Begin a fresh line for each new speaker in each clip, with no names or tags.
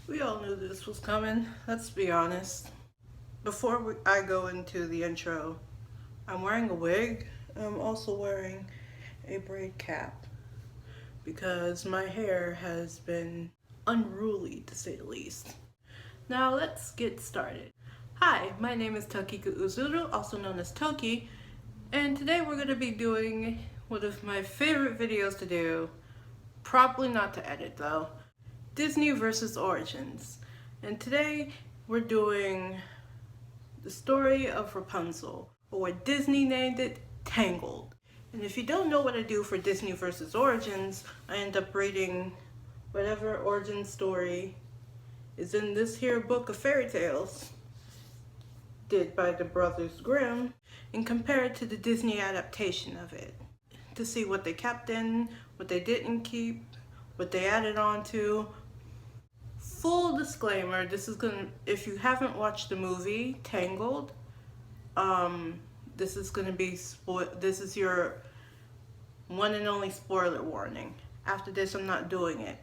We all knew this was coming, let's be honest. Before I go into the intro, I'm wearing a wig. I'm also wearing a braid cap because my hair has been unruly to say the least. Now let's get started. Hi, my name is Tokiku Uzuru, also known as Toki, and today we're going to be doing one of my favorite videos to do, probably not to edit though, Disney versus Origins. And today we're doing the story of Rapunzel, or what Disney named it, Tangled. And if you don't know what I do for Disney versus Origins, I end up reading whatever origin story is in this here book of fairy tales did by the Brothers Grimm and compare it to the Disney adaptation of it to see what they kept in, what they didn't keep, what they added on to. Full disclaimer, this is gonna, if you haven't watched the movie Tangled, this is gonna be this is your one and only spoiler warning. After this, I'm not doing it.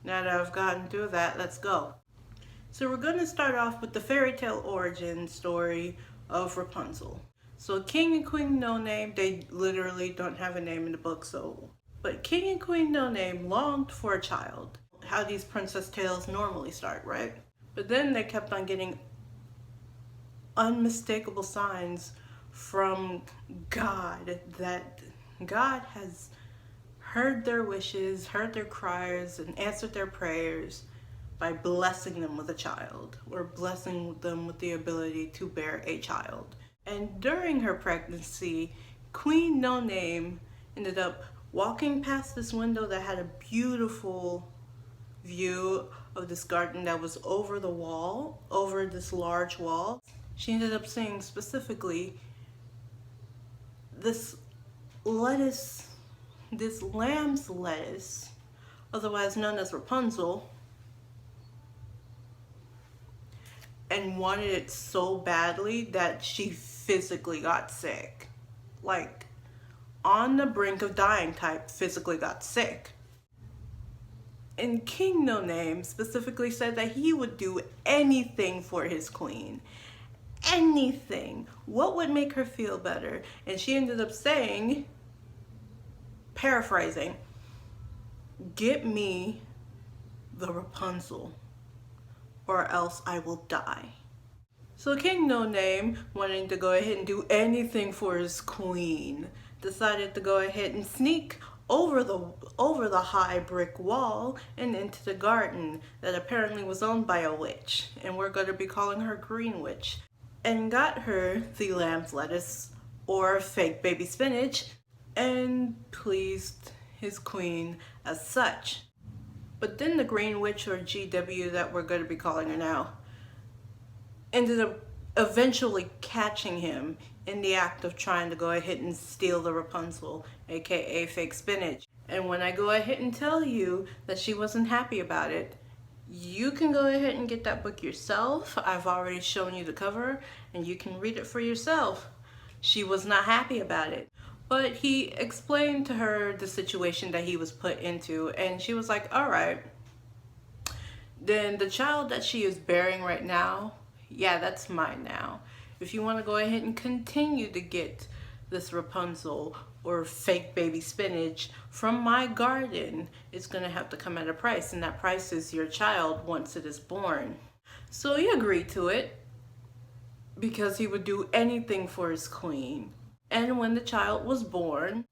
Now that I've gotten through that, let's go. So we're gonna start off with the fairy tale origin story of Rapunzel. So King and Queen No Name, they literally don't have a name in the book, but King and Queen No Name longed for a child. How these princess tales normally start, right? But then they kept on getting unmistakable signs from God that God has heard their wishes, heard their cries, and answered their prayers by blessing them with a child, or blessing them with the ability to bear a child. And during her pregnancy, Queen No Name ended up walking past this window that had a beautiful view of this garden that was over the wall, over this large wall. She ended up seeing specifically this lettuce, this lamb's lettuce, otherwise known as Rapunzel, and wanted it so badly that she physically got sick. Like, on the brink of dying type, physically got sick. And King No Name specifically said that he would do anything for his queen. Anything. What would make her feel better? And she ended up saying, paraphrasing, "Get me the Rapunzel, or else I will die." So King No Name, wanting to go ahead and do anything for his queen, decided to go ahead and sneak over the high brick wall and into the garden that apparently was owned by a witch, and we're going to be calling her Green Witch, and got her the lamb's lettuce, or fake baby spinach, and pleased his queen as such. But then the Green Witch, or GW that we're going to be calling her now, ended up eventually catching him in the act of trying to go ahead and steal the Rapunzel, aka fake spinach. And when I go ahead and tell you that she wasn't happy about it, you can go ahead and get that book yourself. I've already shown you the cover and you can read it for yourself. She was not happy about it. But he explained to her the situation that he was put into, and she was like, all right, then the child that she is bearing right now, yeah, that's mine now. If you want to go ahead and continue to get this Rapunzel or fake baby spinach from my garden, it's going to have to come at a price, and that price is your child once it is born. So he agreed to it because he would do anything for his queen. And when the child was born,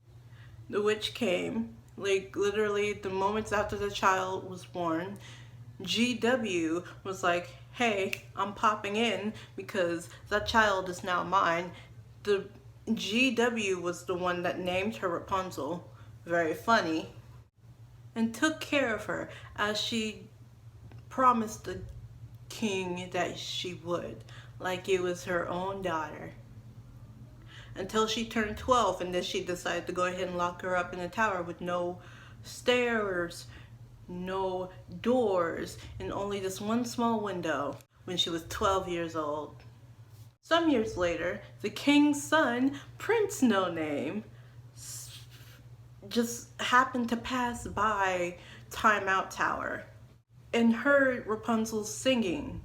the witch came, like literally the moments after the child was born. GW was like, hey, I'm popping in because that child is now mine. The GW was the one that named her Rapunzel, very funny, and took care of her as she promised the king that she would, like it was her own daughter. Until she turned 12, and then she decided to go ahead and lock her up in a tower with no stairs, no doors, and only this one small window when she was 12 years old. Some years later, the king's son, Prince No Name, just happened to pass by Time Out Tower. and heard Rapunzel singing.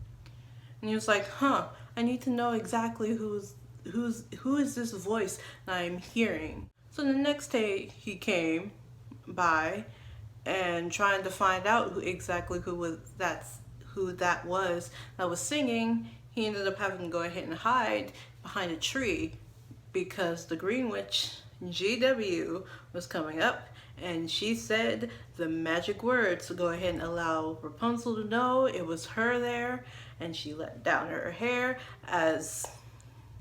And he was like, huh, I need to know exactly who is this voice that I'm hearing. So the next day he came by and trying to find out who that was singing. He ended up having to go ahead and hide behind a tree because the Green Witch GW was coming up, and she said the magic words to go ahead and allow Rapunzel to know it was her there, and she let down her hair, as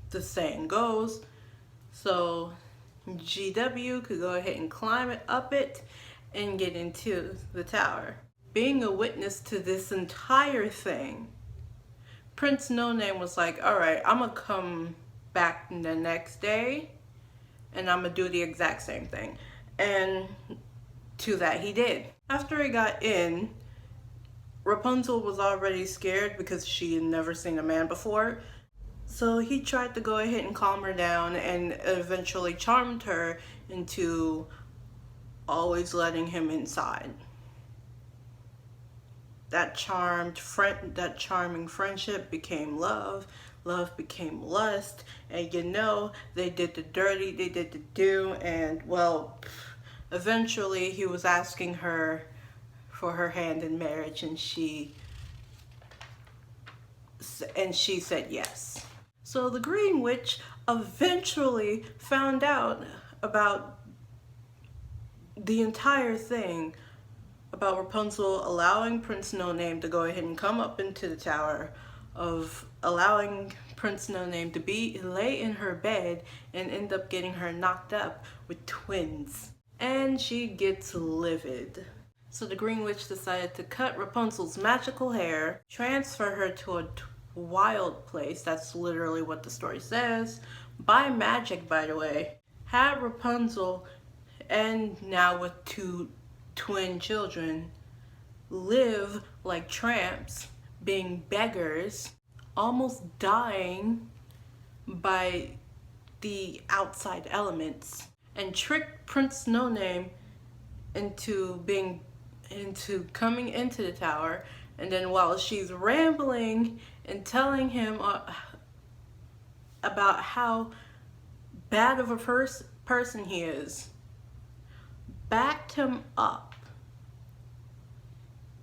the saying goes, so GW could go ahead and climb it up it and get into the tower. Being a witness to this entire thing, Prince No Name was like, all right, I'm gonna come back the next day and I'm gonna do the exact same thing. And to that he did. After he got in, Rapunzel was already scared because she had never seen a man before. So he tried to go ahead and calm her down and eventually charmed her into always letting him inside. That charming friendship became love. Love became lust. And you know, they did the dirty, they did the do, and well, eventually he was asking her for her hand in marriage, and she said yes. So the Green Witch eventually found out about the entire thing, about Rapunzel allowing Prince No Name to go ahead and come up into the tower, of allowing Prince No Name to lay in her bed and end up getting her knocked up with twins. And she gets livid. So the Green Witch decided to cut Rapunzel's magical hair, transfer her to a wild place, that's literally what the story says, by magic, by the way, had Rapunzel, and now with two twin children, live like tramps, being beggars, almost dying by the outside elements, and tricked Prince No Name into coming into the tower. And then while she's rambling and telling him about how bad of a person he is, backed him up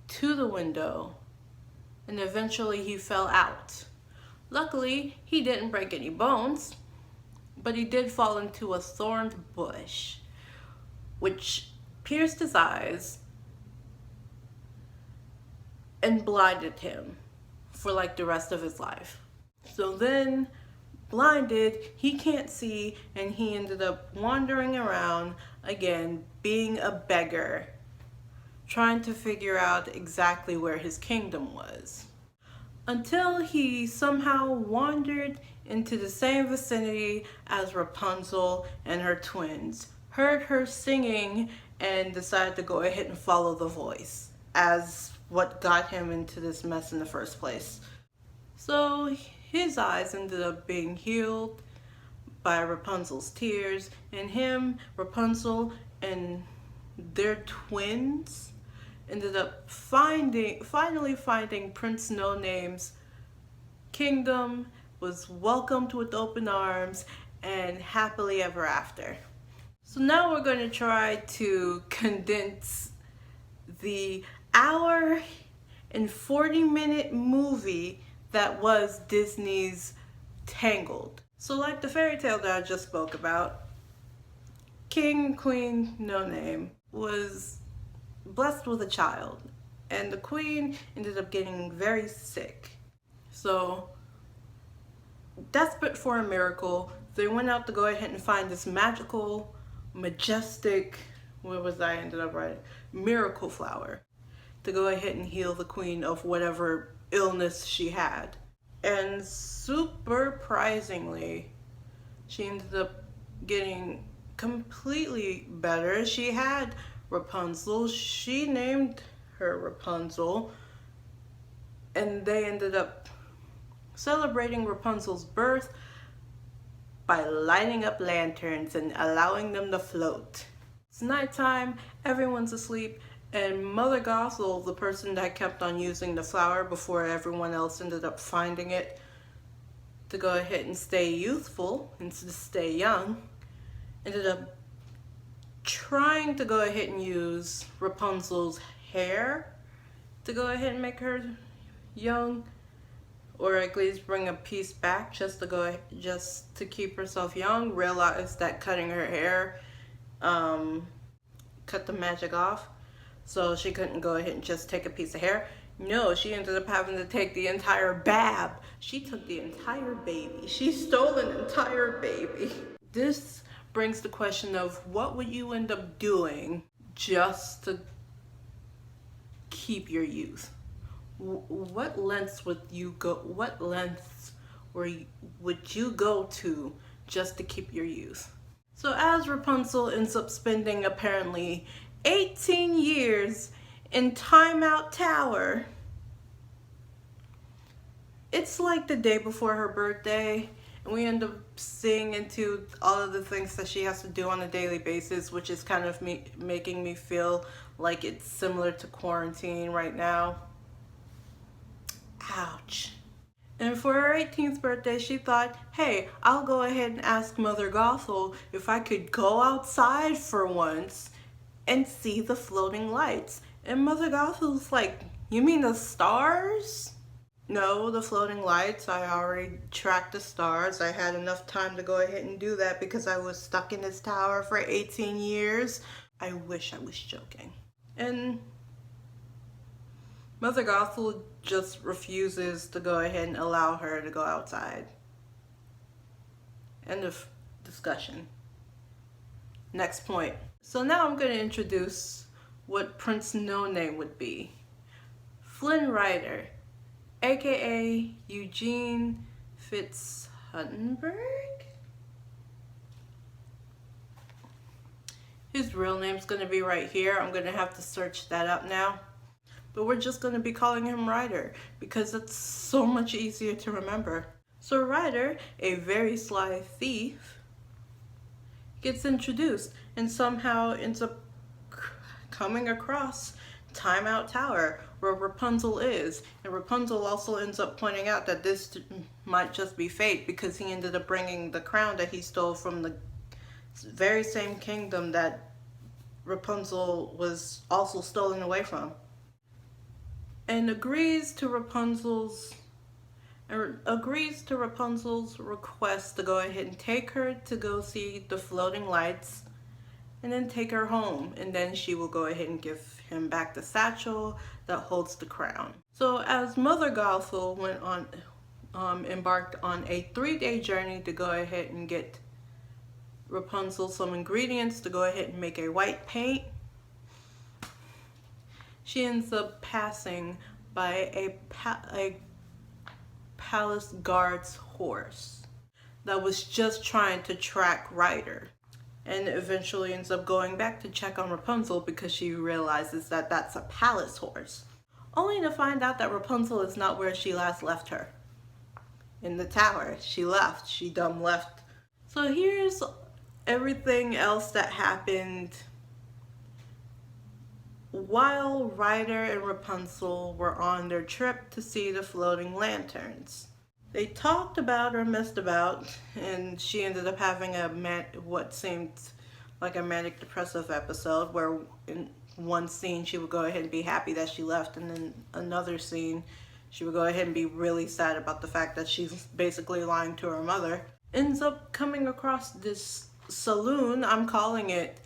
to the window, and eventually he fell out. Luckily, he didn't break any bones, but he did fall into a thorned bush, which pierced his eyes and blinded him for like the rest of his life. So then, blinded, he can't see, and he ended up wandering around again, being a beggar, trying to figure out exactly where his kingdom was, until he somehow wandered into the same vicinity as Rapunzel and her twins, heard her singing, and decided to go ahead and follow the voice as what got him into this mess in the first place. So his eyes ended up being healed by Rapunzel's tears, and him, Rapunzel, and their twins ended up finally finding Prince No Name's kingdom, was welcomed with open arms, and happily ever after. So now we're going to try to condense the hour and 40-minute movie that was Disney's Tangled. So like the fairy tale that I just spoke about, King and Queen No Name was blessed with a child, and the queen ended up getting very sick. So desperate for a miracle, they went out to go ahead and find this magical, majestic, miracle flower to go ahead and heal the queen of whatever illness she had. And surprisingly, she ended up getting completely better. She had Rapunzel, she named her Rapunzel, and they ended up celebrating Rapunzel's birth by lighting up lanterns and allowing them to float. It's nighttime, everyone's asleep, And Mother Gothel, the person that kept on using the flower before everyone else ended up finding it to go ahead and stay youthful and to stay young, ended up trying to go ahead and use Rapunzel's hair to go ahead and make her young, or at least bring a piece back just to keep herself young. Realized that cutting her hair cut the magic off, so she couldn't go ahead and just take a piece of hair. No, she ended up having to take the entire bab. She took the entire baby. She stole an entire baby. This brings the question of what would you end up doing just to keep your youth? What lengths would you go? What lengths would you go to just to keep your youth? So as Rapunzel ends up spending apparently 18 years in Timeout Tower, it's like the day before her birthday, and we end up seeing into all of the things that she has to do on a daily basis, which is kind of making me feel like it's similar to quarantine right now. Ouch. And for her 18th birthday, she thought, hey, I'll go ahead and ask Mother Gothel if I could go outside for once and see the floating lights. And Mother Gothel's like, you mean the stars? No, the floating lights. I already tracked the stars. I had enough time to go ahead and do that because I was stuck in this tower for 18 years. I wish I was joking. And Mother Gothel just refuses to go ahead and allow her to go outside. End of discussion. Next point. So now I'm going to introduce what Prince No Name would be. Flynn Rider, aka Eugene Fitzhuttenberg? His real name's going to be right here. I'm going to have to search that up now. But we're just going to be calling him Ryder because it's so much easier to remember. So Ryder, a very sly thief, gets introduced and somehow ends up coming across Timeout Tower where Rapunzel is. And Rapunzel also ends up pointing out that this might just be fate because he ended up bringing the crown that he stole from the very same kingdom that Rapunzel was also stolen away from. And agrees to Rapunzel's request to go ahead and take her to go see the floating lights and then take her home, and then she will go ahead and give him back the satchel that holds the crown. So as Mother Gothel went on embarked on a 3-day journey to go ahead and get Rapunzel some ingredients to go ahead and make a white paint, she ends up passing by a palace guard's horse that was just trying to track Ryder, and eventually ends up going back to check on Rapunzel because she realizes that that's a palace horse, only to find out that Rapunzel is not where she last left her. In the tower. She dumb left. So here's everything else that happened while Ryder and Rapunzel were on their trip to see the floating lanterns. They talked about or messed about, and she ended up having what seemed like a manic depressive episode where in one scene she would go ahead and be happy that she left, and then another scene she would go ahead and be really sad about the fact that she's basically lying to her mother. Ends up coming across this saloon, I'm calling it,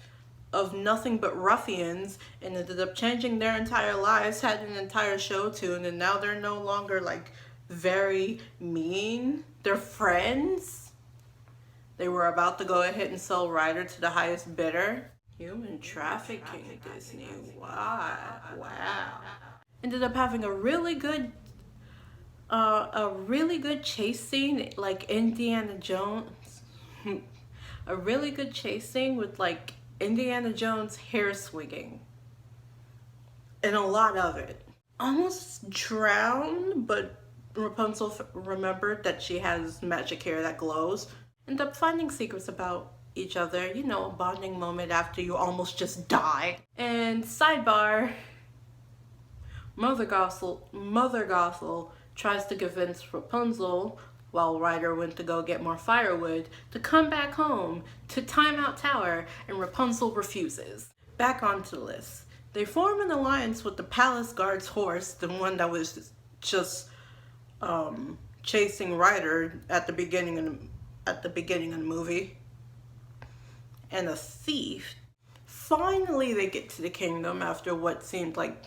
of nothing but ruffians, and ended up changing their entire lives, had an entire show tune, and now they're no longer like very mean. They're friends. They were about to go ahead and sell Ryder to the highest bidder. Human trafficking, Disney. Wow. Ended up having a really good chase scene, like Indiana Jones. A really good chase scene with like Indiana Jones hair swinging, and a lot of it. Almost drowned, but Rapunzel remembered that she has magic hair that glows. End up finding secrets about each other, you know, a bonding moment after you almost just die. And sidebar, Mother Gothel tries to convince Rapunzel, while Ryder went to go get more firewood, to come back home to Timeout Tower, and Rapunzel refuses. Back onto the list. They form an alliance with the palace guard's horse, the one that was just chasing Ryder at the beginning of the movie, and a thief. Finally, they get to the kingdom after what seemed like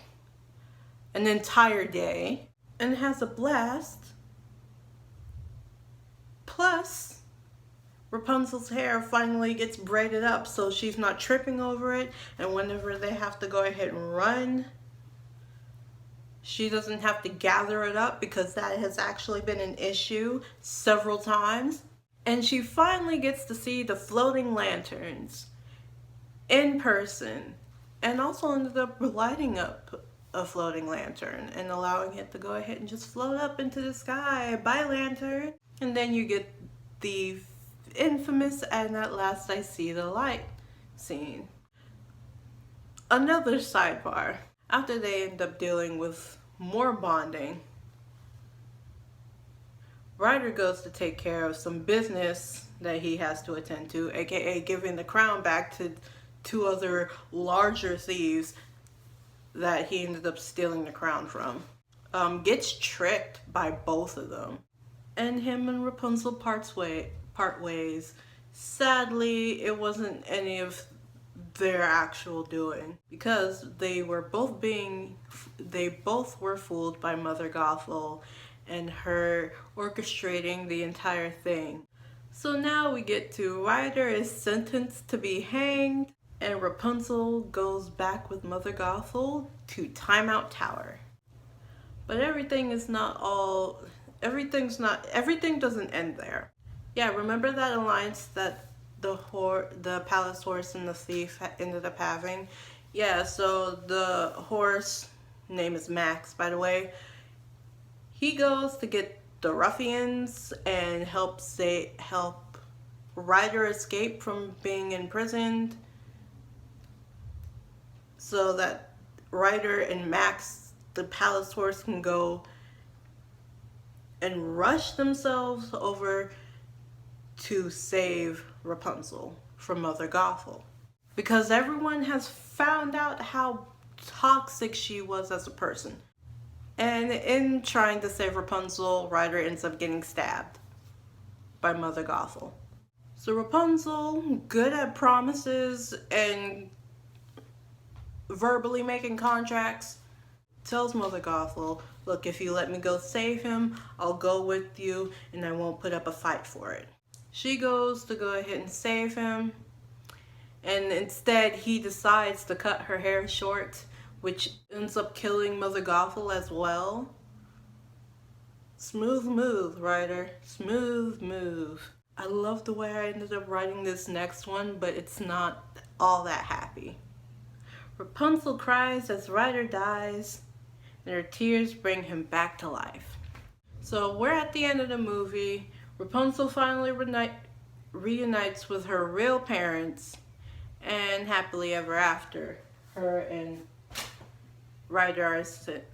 an entire day, and has a blast. Plus, Rapunzel's hair finally gets braided up so she's not tripping over it, and whenever they have to go ahead and run, she doesn't have to gather it up, because that has actually been an issue several times. And she finally gets to see the floating lanterns in person, and also ended up lighting up a floating lantern and allowing it to go ahead and just float up into the sky. Bye, lantern. And then you get the infamous "and at last I see the light" scene. Another sidebar. After they end up dealing with more bonding, Ryder goes to take care of some business that he has to attend to, aka giving the crown back to two other larger thieves that he ended up stealing the crown from. Gets tricked by both of them, and him and Rapunzel part ways. Sadly, it wasn't any of their actual doing, because they both were fooled by Mother Gothel and her orchestrating the entire thing. So now we get to Ryder is sentenced to be hanged, and Rapunzel goes back with Mother Gothel to Timeout Tower. But everything doesn't end there. Yeah, remember that alliance that the palace horse and the thief ended up having? Yeah, so the horse, name is Max, by the way, he goes to get the ruffians and help Ryder escape from being imprisoned, so that Ryder and Max, the palace horse, can go and rush themselves over to save Rapunzel from Mother Gothel, because everyone has found out how toxic she was as a person. And in trying to save Rapunzel, Ryder ends up getting stabbed by Mother Gothel. So Rapunzel, good at promises and verbally making contracts, tells Mother Gothel, look, if you let me go save him, I'll go with you and I won't put up a fight for it. She goes to go ahead and save him, and instead he decides to cut her hair short, which ends up killing Mother Gothel as well. Smooth move, Ryder. Smooth move. I love the way I ended up writing this next one, but it's not all that happy. Rapunzel cries as Ryder dies, and her tears bring him back to life. So we're at the end of the movie. Rapunzel finally reunites with her real parents, and happily ever after, her and Ryder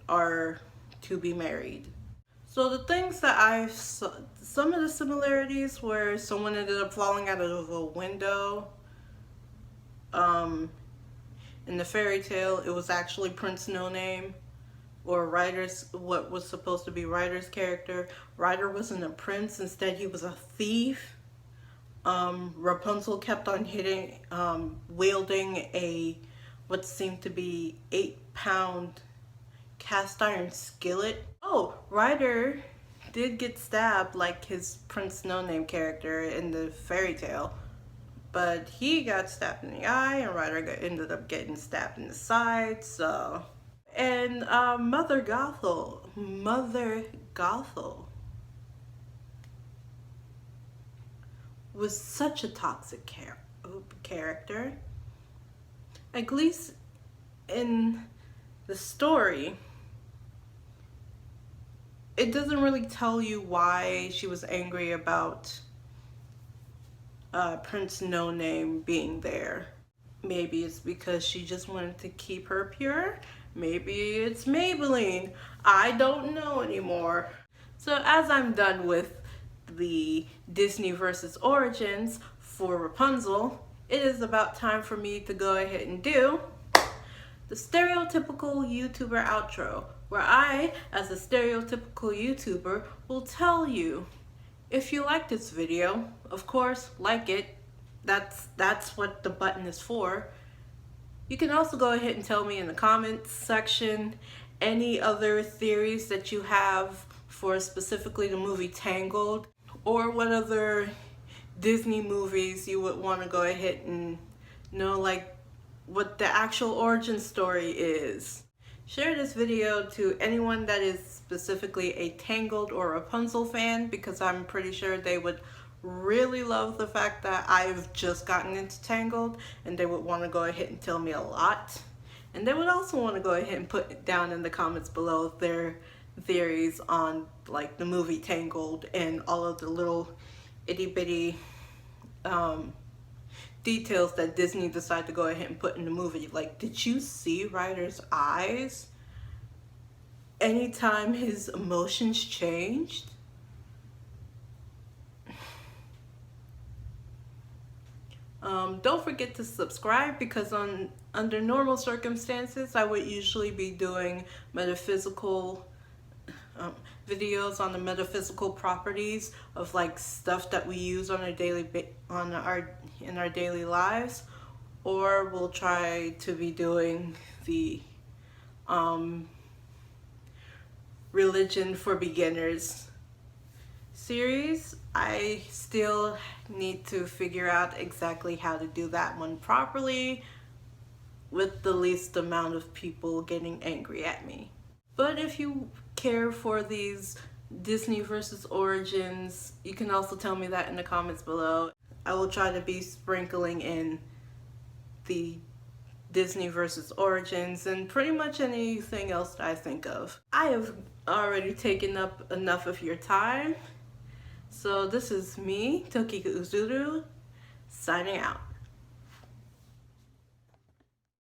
are to be married. So the things that some of the similarities were someone ended up falling out of a window. In the fairy tale, it was actually Prince No Name, or what was supposed to be Ryder's character. Ryder wasn't a prince, instead he was a thief. Rapunzel kept on wielding what seemed to be 8-pound cast iron skillet. Oh, Ryder did get stabbed like his Prince No Name character in the fairy tale, but he got stabbed in the eye, and Ryder ended up getting stabbed in the side. So, and Mother Gothel was such a toxic character. At least in the story, it doesn't really tell you why she was angry about Prince No Name being there. Maybe it's because she just wanted to keep her pure. Maybe it's Maybelline. I don't know anymore. So as I'm done with the Disney versus Origins for Rapunzel, it is about time for me to go ahead and do the stereotypical YouTuber outro, where I, as a stereotypical YouTuber, will tell you if you like this video. Of course, like it. That's what the button is for. You can also go ahead and tell me in the comments section any other theories that you have for specifically the movie Tangled, or what other Disney movies you would want to go ahead and know, like what the actual origin story is. Share this video to anyone that is specifically a Tangled or Rapunzel fan, because I'm pretty sure they would really love the fact that I've just gotten into Tangled, and they would want to go ahead and tell me a lot. And they would also want to go ahead and put down in the comments below their theories on like the movie Tangled and all of the little itty bitty details that Disney decided to go ahead and put in the movie. Like, did you see Ryder's eyes anytime his emotions changed? Don't forget to subscribe, because under normal circumstances I would usually be doing metaphysical videos on the metaphysical properties of like stuff that we use on in our daily lives, or we'll try to be doing the religion for beginners series. I still need to figure out exactly how to do that one properly with the least amount of people getting angry at me. But if you care for these Disney versus Origins, you can also tell me that in the comments below. I will try to be sprinkling in the Disney versus Origins and pretty much anything else that I think of. I have already taken up enough of your time. So this is me, Tokika Uzuru, signing out.